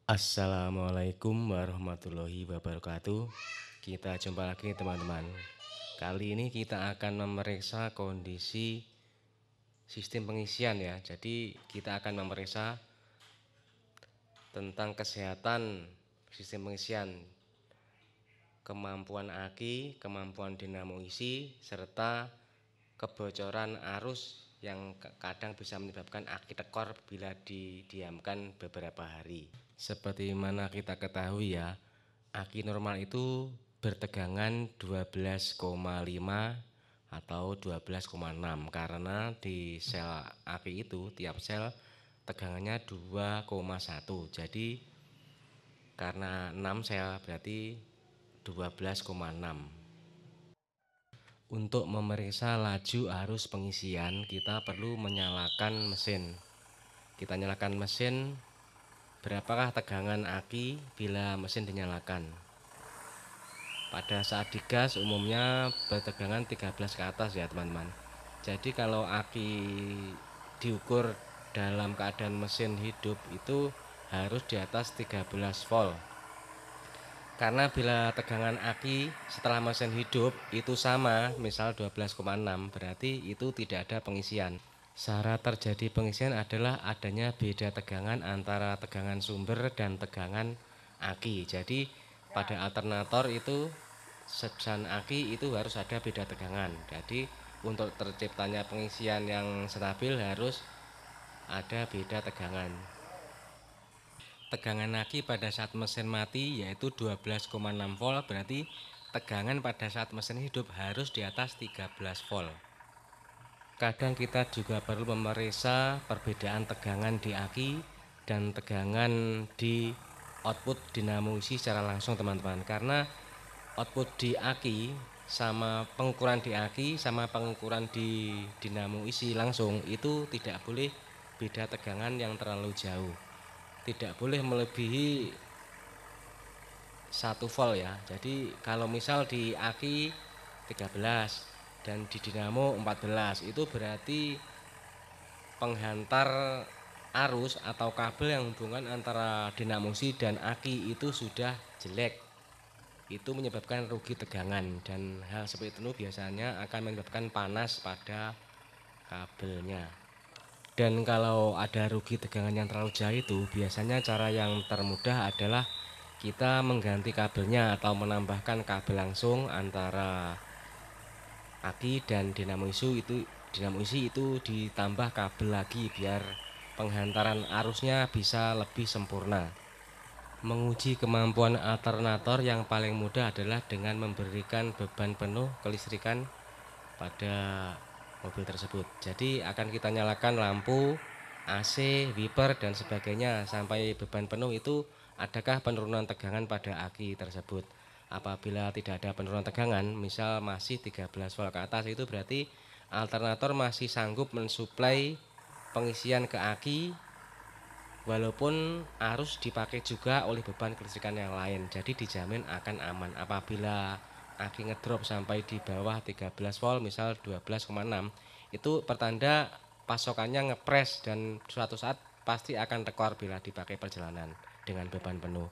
Assalamualaikum warahmatullahi wabarakatuh. Kita jumpa lagi teman-teman. Kali ini kita akan memeriksa kondisi sistem pengisian ya. Jadi kita akan memeriksa tentang kesehatan sistem pengisian, kemampuan aki, kemampuan dinamo isi, serta kebocoran arus yang kadang bisa menyebabkan aki tekor bila didiamkan beberapa hari. Seperti mana kita ketahui ya, aki normal itu bertegangan 12,5 atau 12,6 karena di sel aki itu tiap sel tegangannya 2,1. Jadi karena 6 sel berarti 12,6. Untuk memeriksa laju arus pengisian, kita perlu menyalakan mesin. Kita nyalakan mesin, berapakah tegangan aki bila mesin dinyalakan? Pada saat digas umumnya bertegangan 13 ke atas ya teman-teman. Jadi kalau aki diukur dalam keadaan mesin hidup itu harus di atas 13 volt. Karena bila tegangan aki setelah mesin hidup itu sama, misal 12,6, berarti itu tidak ada pengisian. Syarat terjadi pengisian adalah adanya beda tegangan antara tegangan sumber dan tegangan aki. Jadi pada alternator itu dan aki itu harus ada beda tegangan. Jadi untuk terciptanya pengisian yang stabil harus ada beda tegangan. Tegangan aki pada saat mesin mati yaitu 12,6 volt, berarti tegangan pada saat mesin hidup harus di atas 13 volt. Kadang kita juga perlu memeriksa perbedaan tegangan di aki dan tegangan di output dinamo isi secara langsung teman-teman. Karena output di aki sama pengukuran di aki sama pengukuran di dinamo isi langsung itu tidak boleh beda tegangan yang terlalu jauh. Tidak boleh melebihi 1 volt ya. Jadi kalau misal di aki 13 dan di dinamo 14, itu berarti penghantar arus atau kabel yang hubungan antara dinamo isi dan aki itu sudah jelek. Itu menyebabkan rugi tegangan, dan hal seperti itu biasanya akan menyebabkan panas pada kabelnya. Dan kalau ada rugi tegangan yang terlalu jauh itu biasanya cara yang termudah adalah kita mengganti kabelnya atau menambahkan kabel langsung antara aki dan dinamo isi itu ditambah kabel lagi biar penghantaran arusnya bisa lebih sempurna. Menguji kemampuan alternator yang paling mudah adalah dengan memberikan beban penuh kelistrikan pada mobil tersebut. Jadi akan kita nyalakan lampu, AC, wiper dan sebagainya sampai beban penuh itu adakah penurunan tegangan pada aki tersebut. Apabila tidak ada penurunan tegangan, misal masih 13 volt ke atas, itu berarti alternator masih sanggup mensuplai pengisian ke aki walaupun arus dipakai juga oleh beban kelistrikan yang lain. Jadi dijamin akan aman. Apabila aki ngedrop sampai di bawah 13 volt misal 12,6, itu pertanda pasokannya ngepres dan suatu saat pasti akan tekor bila dipakai perjalanan dengan beban penuh.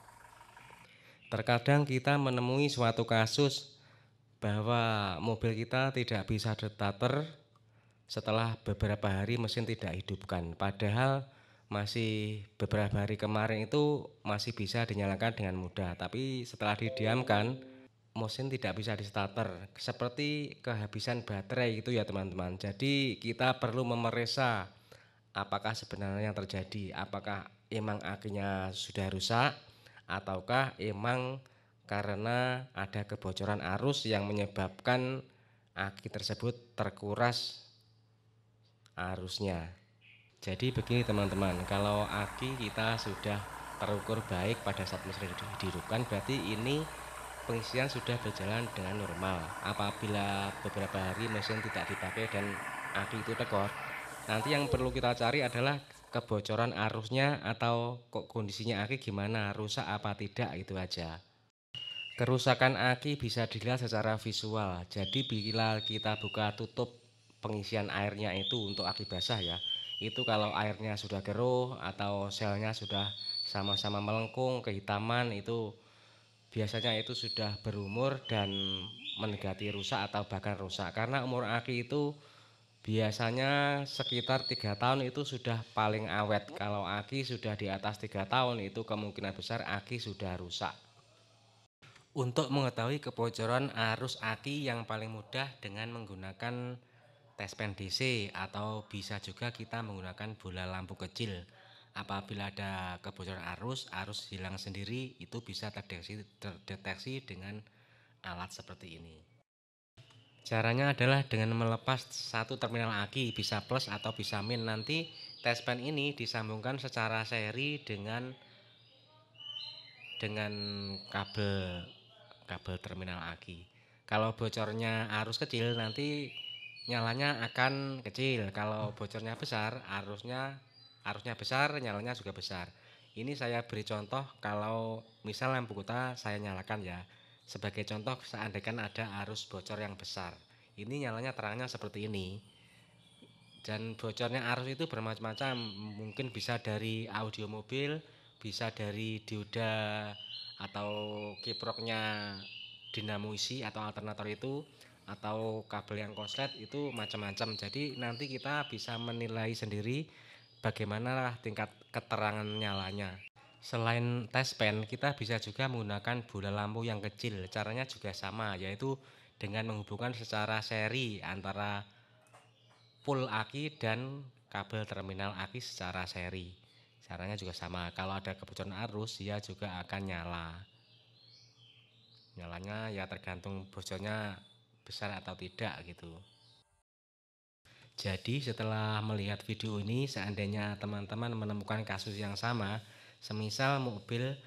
Terkadang kita menemui suatu kasus bahwa mobil kita tidak bisa starter setelah beberapa hari mesin tidak hidupkan, padahal masih beberapa hari kemarin itu masih bisa dinyalakan dengan mudah, tapi setelah didiamkan mesin tidak bisa di starter, seperti kehabisan baterai itu ya teman-teman. Jadi kita perlu memeriksa apakah sebenarnya yang terjadi, apakah emang akinya sudah rusak ataukah emang karena ada kebocoran arus yang menyebabkan aki tersebut terkuras arusnya. Jadi begini teman-teman, kalau aki kita sudah terukur baik pada saat mesin dihidupkan, berarti ini pengisian sudah berjalan dengan normal. Apabila beberapa hari mesin tidak dipakai dan aki itu tekor, nanti yang perlu kita cari adalah kebocoran arusnya atau kondisinya aki gimana, rusak apa tidak, itu aja. Kerusakan aki bisa dilihat secara visual. Jadi bila kita buka tutup pengisian airnya itu untuk aki basah ya, itu kalau airnya sudah keruh atau selnya sudah sama-sama melengkung, kehitaman, itu biasanya itu sudah berumur dan mendekati rusak atau bahkan rusak. Karena umur aki itu biasanya sekitar 3 tahun itu sudah paling awet. Kalau aki sudah di atas 3 tahun itu kemungkinan besar aki sudah rusak. Untuk mengetahui kebocoran arus aki yang paling mudah dengan menggunakan tes pen DC, atau bisa juga kita menggunakan bola lampu kecil. Apabila ada kebocoran arus hilang sendiri, itu bisa terdeteksi dengan alat seperti ini. Caranya adalah dengan melepas satu terminal aki, bisa plus atau bisa min. Nanti tes pen ini disambungkan secara seri dengan kabel terminal aki. Kalau bocornya arus kecil, nanti nyalanya akan kecil. Kalau bocornya besar, arusnya besar, nyalanya juga besar. Ini saya beri contoh, kalau misal lampu kota saya nyalakan ya. Sebagai contoh, seandainya ada arus bocor yang besar, ini nyalanya terangnya seperti ini. Dan bocornya arus itu bermacam-macam, mungkin bisa dari audio mobil, bisa dari dioda atau kiproknya dinamo isi atau alternator itu, atau kabel yang konslet, itu macam-macam. Jadi nanti kita bisa menilai sendiri bagaimana tingkat keterangan nyalanya. Selain tes pen, kita bisa juga menggunakan bola lampu yang kecil. Caranya juga sama, yaitu dengan menghubungkan secara seri antara full aki dan kabel terminal aki secara seri. Caranya juga sama. Kalau ada kebocoran arus, dia juga akan nyala. Nyalanya ya tergantung bocornya besar atau tidak gitu. Jadi setelah melihat video ini, seandainya teman-teman menemukan kasus yang sama, semisal mobil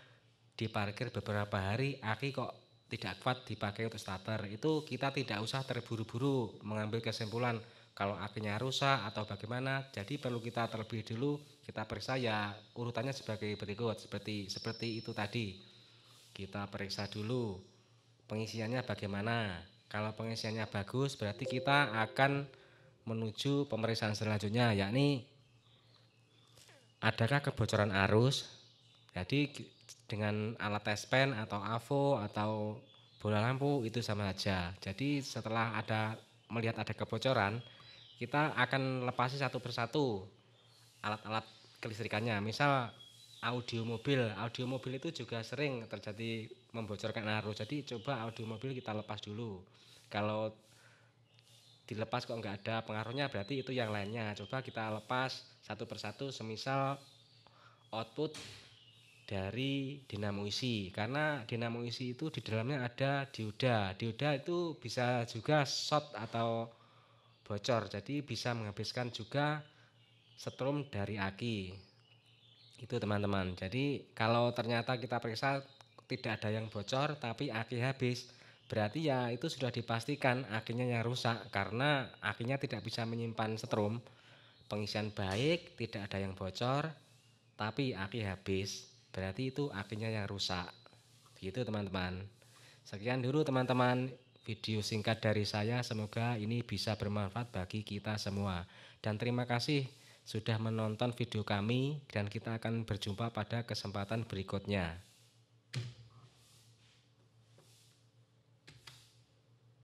diparkir beberapa hari, aki kok tidak kuat dipakai untuk starter, itu kita tidak usah terburu-buru mengambil kesimpulan kalau akinya rusak atau bagaimana. Jadi perlu kita terlebih dulu kita periksa, ya urutannya sebagai berikut, seperti itu tadi. Kita periksa dulu pengisiannya bagaimana. Kalau pengisiannya bagus, berarti kita akan menuju pemeriksaan selanjutnya, yakni adakah kebocoran arus. Jadi dengan alat tes pen atau AVO atau bola lampu itu sama saja. Jadi setelah melihat ada kebocoran, kita akan lepasi satu persatu alat-alat kelistrikannya. Misal audio mobil itu juga sering terjadi membocorkan arus. Jadi coba audio mobil kita lepas dulu. Kalau dilepas kok nggak ada pengaruhnya, berarti itu yang lainnya. Coba kita lepas satu persatu, semisal output dari dinamo isi, karena dinamo isi itu di dalamnya ada dioda itu bisa juga short atau bocor, jadi bisa menghabiskan juga strom dari aki itu teman-teman. Jadi kalau ternyata kita periksa tidak ada yang bocor tapi aki habis, berarti ya itu sudah dipastikan akinya yang rusak, karena akinya tidak bisa menyimpan strom. Pengisian baik, tidak ada yang bocor, tapi aki habis, berarti itu akinya yang rusak. Gitu teman-teman. Sekian dulu teman-teman video singkat dari saya, semoga ini bisa bermanfaat bagi kita semua. Dan terima kasih sudah menonton video kami, dan kita akan berjumpa pada kesempatan berikutnya.